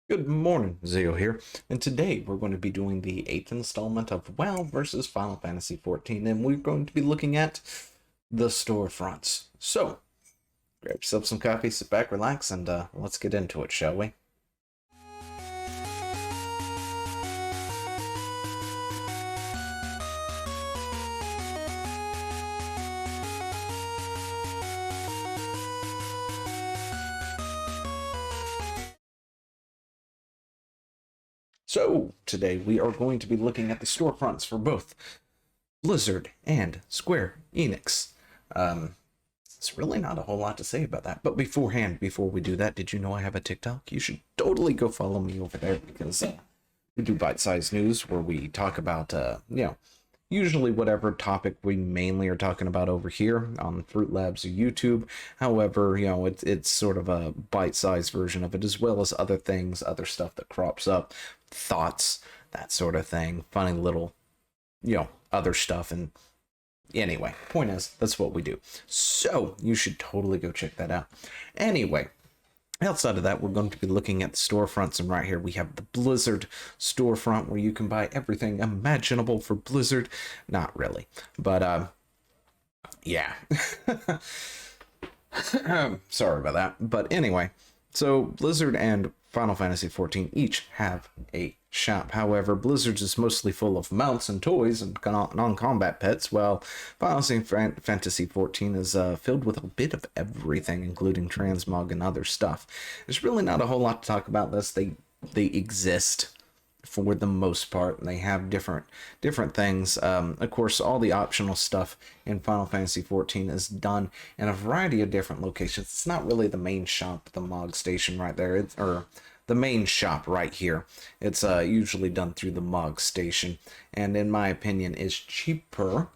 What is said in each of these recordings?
Good morning, Zio here, and today we're going to be doing the 8th installment of WoW versus Final Fantasy XIV, and we're going to be looking at the storefronts. So, grab yourself some coffee, sit back, relax, and let's get into it, shall we? So, today we are going to be looking at the storefronts for both Blizzard and Square Enix. Um, It's really not a whole lot to say about that. But before we do that, did you know I have a TikTok? You should totally go follow me over there because we do bite-sized news where we talk about, usually whatever topic we mainly are talking about over here on Fruit Labs or YouTube. However, it's sort of a bite-sized version of it, as well as other things, other stuff that crops up, thoughts, that sort of thing, funny little, other stuff. And anyway, point is, that's what we do. So you should totally go check that out. Anyway, outside of that, we're going to be looking at the storefronts, and right here we have the Blizzard storefront where you can buy everything imaginable for Blizzard. Not really, but yeah. Sorry about that. But anyway, so Blizzard and Final Fantasy XIV each have a shop. However, Blizzard's is mostly full of mounts and toys and non-combat pets, while Final Fantasy XIV is filled with a bit of everything, including transmog and other stuff. There's really not a whole lot to talk about this. They exist for the most part, and they have different things. Of course, all the optional stuff in Final Fantasy XIV is done in a variety of different locations. It's not really the main shop, the Mog Station right there, or the main shop right here. It's usually done through the Mog Station, and in my opinion, is cheaper.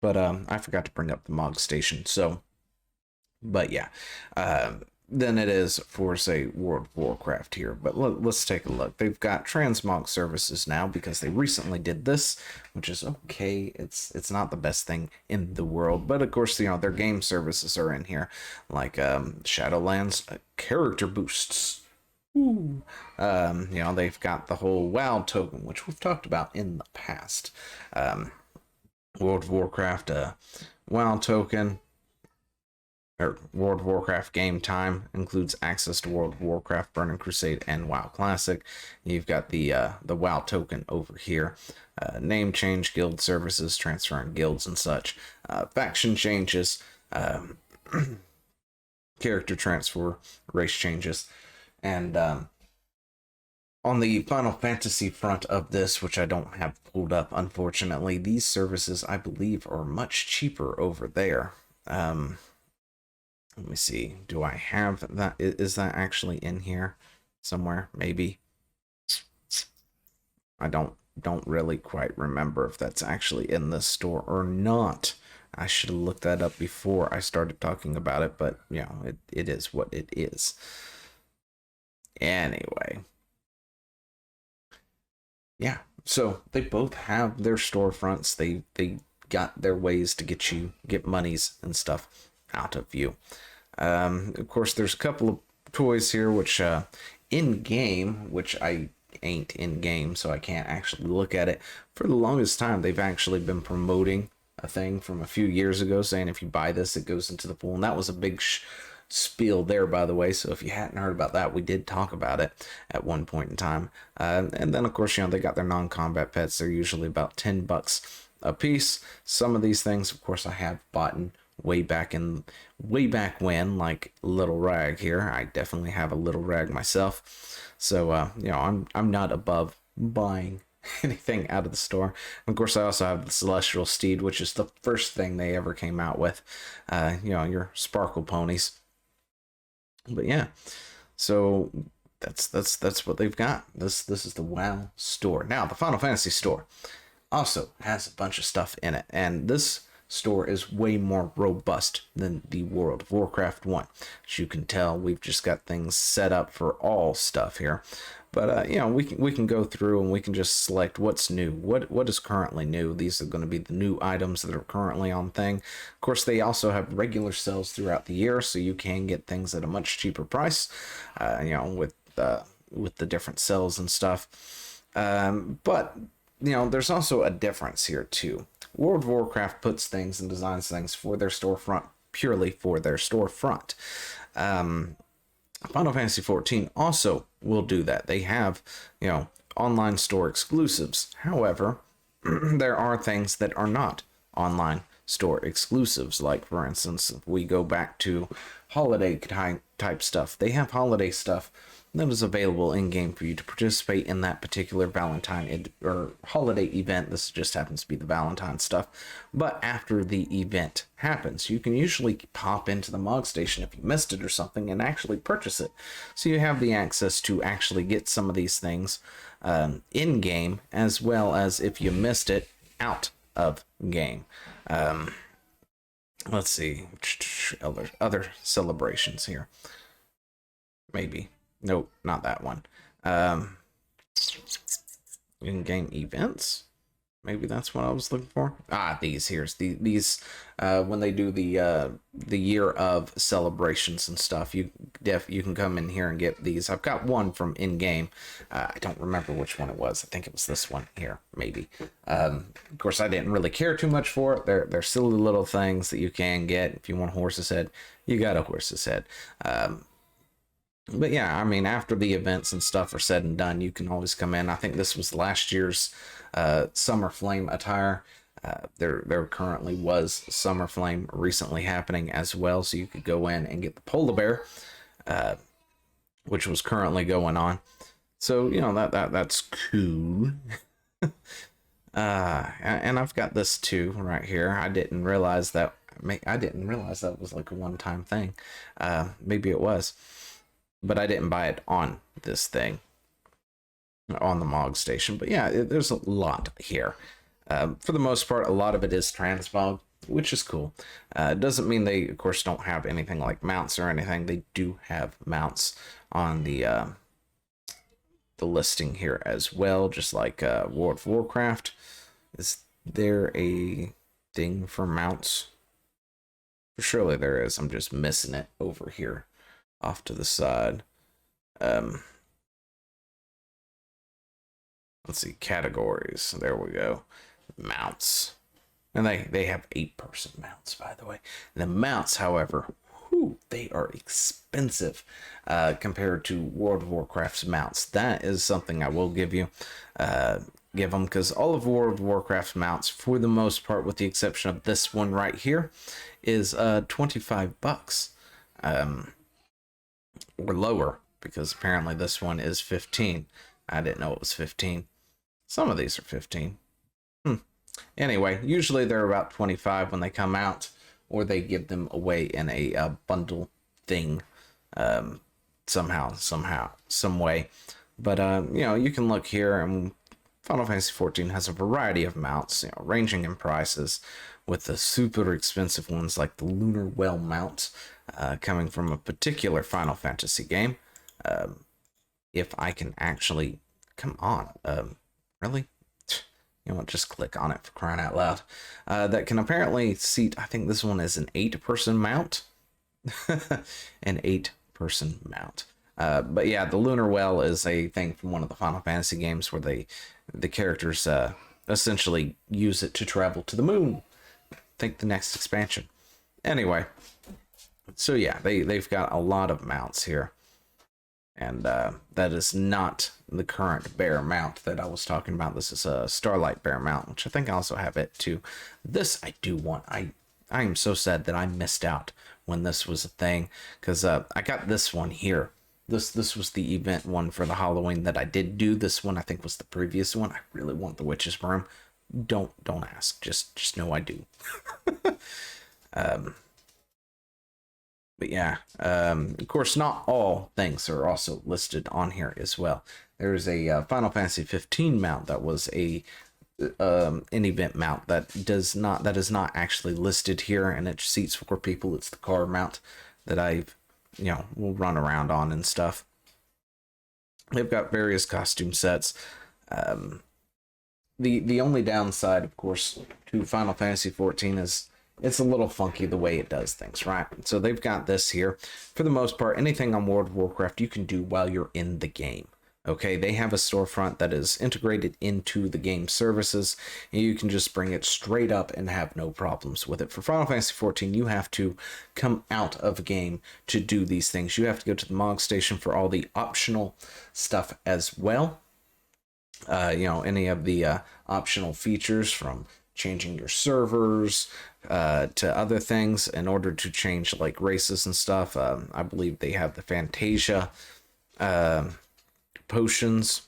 But I forgot to bring up the Mog Station, so. But yeah, than it is for, say, World of Warcraft here. But let's take a look. They've got transmog services now because they recently did this, which is okay. It's not the best thing in the world, but of course, their game services are in here, like Shadowlands character boosts. Ooh. They've got the whole WoW token, which we've talked about in the past. World of Warcraft WoW token, or World of Warcraft game time includes access to World of Warcraft, Burning Crusade, and WoW Classic. You've got the WoW token over here. Name change, guild services, transferring guilds and such. Faction changes, character transfer, race changes. And on the Final Fantasy front of this, which I don't have pulled up, unfortunately, these services, I believe, are much cheaper over there. Let me see. Do I have that? Is that actually in here somewhere? Maybe. I don't really quite remember if that's actually in this store or not. I should have looked that up before I started talking about it, but it is what it is. Anyway. Yeah. So they both have their storefronts. They got their ways to get monies and stuff out of you. Of course, there's a couple of toys here, which in game, which I ain't in game, so I can't actually look at it. For the longest time, they've actually been promoting a thing from a few years ago, saying if you buy this, it goes into the pool, and that was a big spiel there, by the way. So if you hadn't heard about that, we did talk about it at one point in time. And then, of course, they got their non-combat pets. They're usually about $10 a piece. Some of these things, of course, I have bought way back when, like Little Rag here. I definitely have a Little Rag myself, so I'm not above buying anything out of the store. And of course, I also have the Celestial Steed, which is the first thing they ever came out with. Your sparkle ponies. But yeah, so that's what they've got. This is the WoW store. Now the Final Fantasy store also has a bunch of stuff in it, and this store is way more robust than the World of Warcraft one. As you can tell, we've just got things set up for all stuff here. But we can go through and we can just select what's new, what is currently new. These are going to be the new items that are currently on thing. Of course, they also have regular sales throughout the year, so you can get things at a much cheaper price. With with the different cells and stuff. But there's also a difference here too. World of Warcraft puts things and designs things for their storefront purely for their storefront. Final Fantasy XIV also will do that. They have, online store exclusives. However, there are things that are not online store exclusives. Like, for instance, if we go back to holiday type stuff, they have holiday stuff that is available in game for you to participate in that particular Valentine or holiday event. This just happens to be the Valentine stuff. But after the event happens, you can usually pop into the Mog Station if you missed it or something and actually purchase it. So you have the access to actually get some of these things in game, as well as if you missed it, out of game. Let's see, other celebrations here. Maybe. Nope, not that one. In-game events. Maybe that's what I was looking for. These here's these when they do the year of celebrations and stuff, you can come in here and get these. I've got one from in-game. I don't remember which one it was. I think it was this one here, maybe. Of course, I didn't really care too much for it. They're silly little things that you can get. If you want a horse's head, you got a horse's head. But yeah, I mean, after the events and stuff are said and done, you can always come in. I think this was last year's Summer Flame attire. There currently was Summer Flame recently happening as well, so you could go in and get the polar bear, which was currently going on. So that's cool. And I've got this too right here. I didn't realize that was like a one-time thing. Maybe it was. But I didn't buy it on this thing, on the Mog Station. But yeah, there's a lot here. For the most part, a lot of it is transmog, which is cool. It doesn't mean they, of course, don't have anything like mounts or anything. They do have mounts on the listing here as well, just like World of Warcraft. Is there a thing for mounts? Surely there is. I'm just missing it over here. Off to the side. Let's see, categories. There we go. Mounts. And they have 8-person mounts, by the way. And the mounts, however, they are expensive compared to World of Warcraft's mounts. That is something I will give you. Give them, because all of World of Warcraft's mounts, for the most part, with the exception of this one right here, is $25. Or lower, because apparently this one is 15. I didn't know it was 15. Some of these are 15. Anyway, usually they're about 25 when they come out, or they give them away in a bundle thing, somehow, some way. But you can look here, and Final Fantasy XIV has a variety of mounts, ranging in prices, with the super expensive ones like the Lunar Well mount, coming from a particular Final Fantasy game. If I can actually, come on, really? You know what, just click on it, for crying out loud. That can apparently seat, I think this one is an 8-person mount. An 8-person mount. But yeah, the Lunar Well is a thing from one of the Final Fantasy games where the characters essentially use it to travel to the moon. Think the next expansion. Anyway, so yeah, they've got a lot of mounts here. And that is not the current bear mount that I was talking about. This is a Starlight bear mount, which I think I also have it too. This I do want. I am so sad that I missed out when this was a thing, because I got this one here. This was the event one for the Halloween that I did do. This one I think was the previous one. I really want the Witch's Broom. Don't ask. Just know I do. But yeah, of course, not all things are also listed on here as well. There's a Final Fantasy 15 mount that was an event mount that is not actually listed here, and it seats 4 people. It's the car mount that I've will run around on and stuff. They've got various costume sets. The only downside, of course, to Final Fantasy 14 is it's a little funky the way it does things, right? So they've got this here. For the most part, anything on World of Warcraft you can do while you're in the game. Okay, they have a storefront that is integrated into the game services, and you can just bring it straight up and have no problems with it. For Final Fantasy XIV, you have to come out of a game to do these things. You have to go to the MOG station for all the optional stuff as well. Any of the optional features, from changing your servers to other things in order to change like races and stuff. I believe they have the Fantasia potions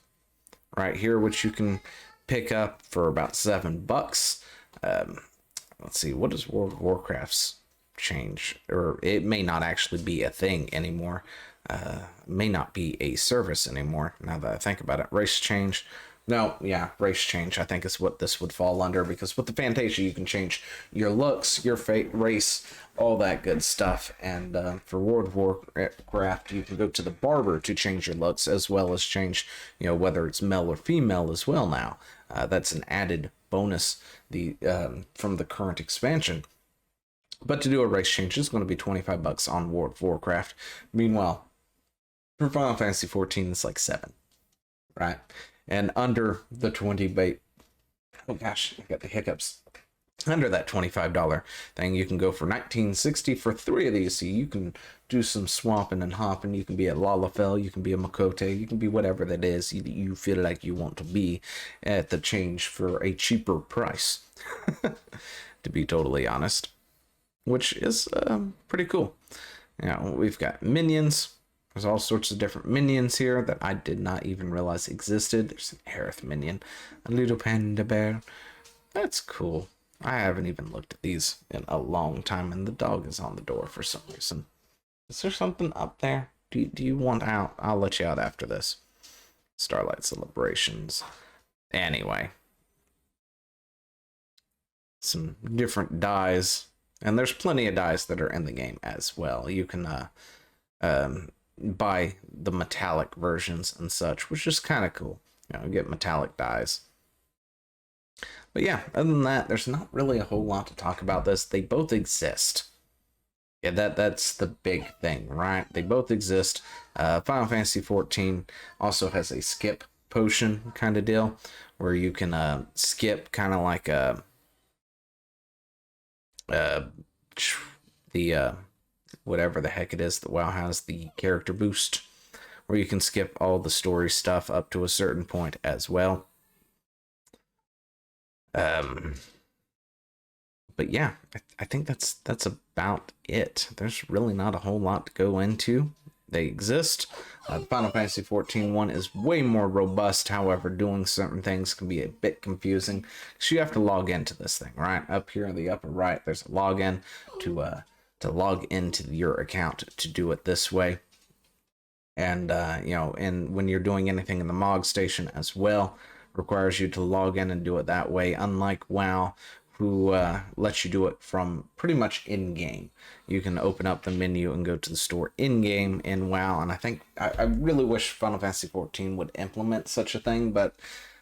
right here, which you can pick up for about $7. Let's see, what does World of Warcraft's change? Or it may not actually be a thing anymore. May not be a service anymore, now that I think about it. Race change. No, yeah, race change, I think, is what this would fall under, because with the Fantasia, you can change your looks, your race, all that good stuff. And for World of Warcraft, you can go to the barber to change your looks, as well as change, whether it's male or female as well now. That's an added bonus from the current expansion. But to do a race change is going to be $25 on World of Warcraft. Meanwhile, for Final Fantasy XIV, it's like $7, right? And under the 20 bait, oh gosh, I got the hiccups. Under that $25 thing, you can go for $19.60 for 3 of these. So you can do some swapping and hopping. You can be a Lalafell, you can be a Makote, you can be whatever that is you feel like you want to be at the change for a cheaper price, to be totally honest, which is pretty cool. We've got minions. There's all sorts of different minions here that I did not even realize existed. There's an Aerith minion, a little panda bear. That's cool. I haven't even looked at these in a long time, and the dog is on the door for some reason. Is there something up there? Do you want out? I'll let you out after this. Starlight Celebrations. Anyway. Some different dyes. And there's plenty of dyes that are in the game as well. You can buy the metallic versions and such, which is kind of cool. Get metallic dyes. But yeah, other than that, there's not really a whole lot to talk about this. They both exist. Yeah, that's the big thing, right? They both exist. Final Fantasy XIV also has a skip potion kind of deal, where you can skip kind of like the whatever the heck it is that WoW has, the character boost, where you can skip all the story stuff up to a certain point as well. But yeah, I think that's about it. There's really not a whole lot to go into. They exist. The Final Fantasy XIV one is way more robust. However, doing certain things can be a bit confusing, because you have to log into this thing, right? Up here in the upper right, there's a login to log into your account to do it this way. And and when you're doing anything in the MOG station as well, requires you to log in and do it that way, unlike WoW, who lets you do it from pretty much in-game. You can open up the menu and go to the store in-game in WoW, and I think I really wish Final Fantasy XIV would implement such a thing, but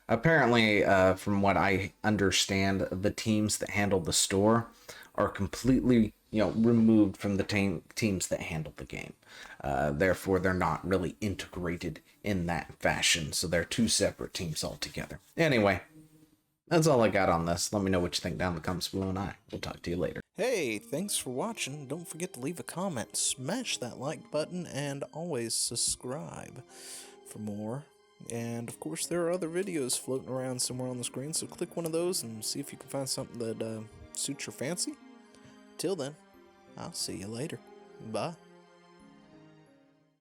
apparently, from what I understand, the teams that handle the store are completely removed from the teams that handle the game. Therefore, they're not really integrated in that fashion, so they're two separate teams altogether. Anyway, that's all I got on this. Let me know what you think down in the comments below, and I will talk to you later. Hey, thanks for watching. Don't forget to leave a comment, smash that like button, and always subscribe for more. And of course, there are other videos floating around somewhere on the screen, so click one of those and see if you can find something that suits your fancy. Till then, I'll see you later. Bye.